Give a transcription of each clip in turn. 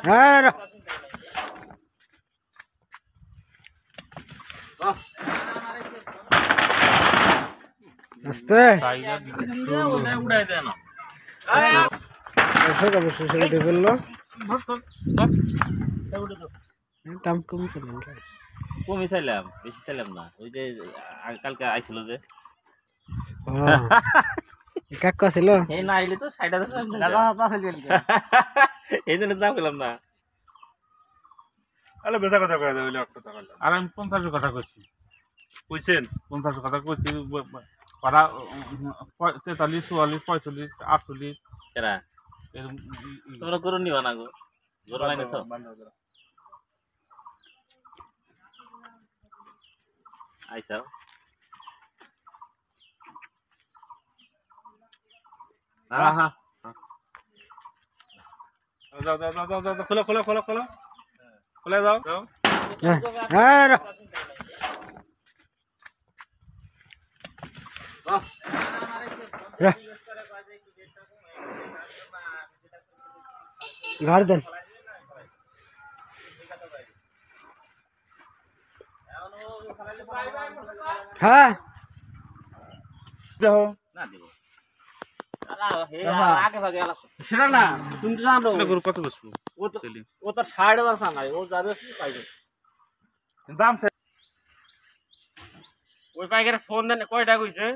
হ্যাঁ আস্তে সেটা ফেললো দাম কমছিলাম কমই চাইলাম, বেশি চাইলাম না। ওই যে কালকে আইছিল যে কাকা ছিল এই না আইলে তো ৬০,০০০ এই জন্য দাম পেলাম না। আরে বেচা কথা কয়ে দেবে একটা টাকা আর আমি ৫০ কথা কইছি, বুঝছেন ৫০ কথা কইছি। পাড়া ৪৩, ৪৪, ৪৫, ৪৮ কেরা তোমরা গরু নিবা না গো? গরু লাইনে তো আইসাও। হ্যাঁ হ্যাঁ যাও যাও যাও যাও যাও, খোলো খোলো খোলো খোলো খুলে যাও যাও। হ্যাঁ ঘর দেন হ্যাঁ না দিব আগে ভাগে আলাস সেটা না তুমি তো জানো গরু কত বেচবো? ও তো ৬০,০০০ চা নাই, ও যাবে পাইবে। দাম ওই পাইকারে ফোন দেন কয়টা কইছে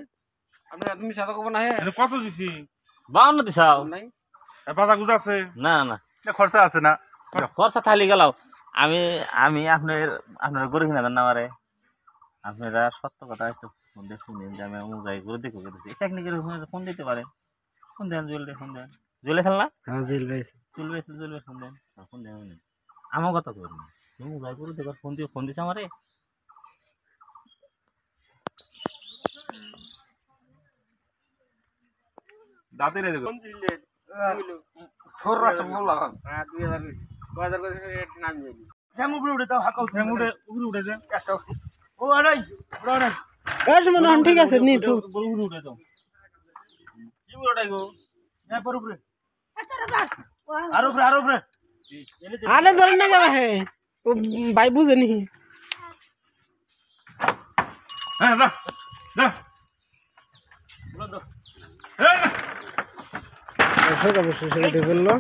তুমি সাথে কব না কত দিছি? ৫২ দিছাও নাই বাজার গুজা আছে না না খরচা আছে না খরচা থালি গেলাও। আমি আমি আপনার গরু কিনা দেন না আমারে। আপনারা সত্য কথা একটু ফোন দিয়ে শুনেন যে আমি অমুক জায়গায় গরু দেখে গেছি। টেকনিকের ফোন দিতে পারেন। ফোন দেন জুয়েল, ফোন দেন জুয়েল খেল না হ্যাঁ জিল ভাই জুয়েল ফোন দেন, ফোন দেন আমার কথা করবেন। অমুক জায়গায় গরু দেখে ফোন দিচ্ছে আমারে। দাঁতে রে দেবে ঠিক আছে নি তো আরে ধরেন না যাবে হে ও ভাই বুঝেনি হ্যাঁ না না সেটা ফেললো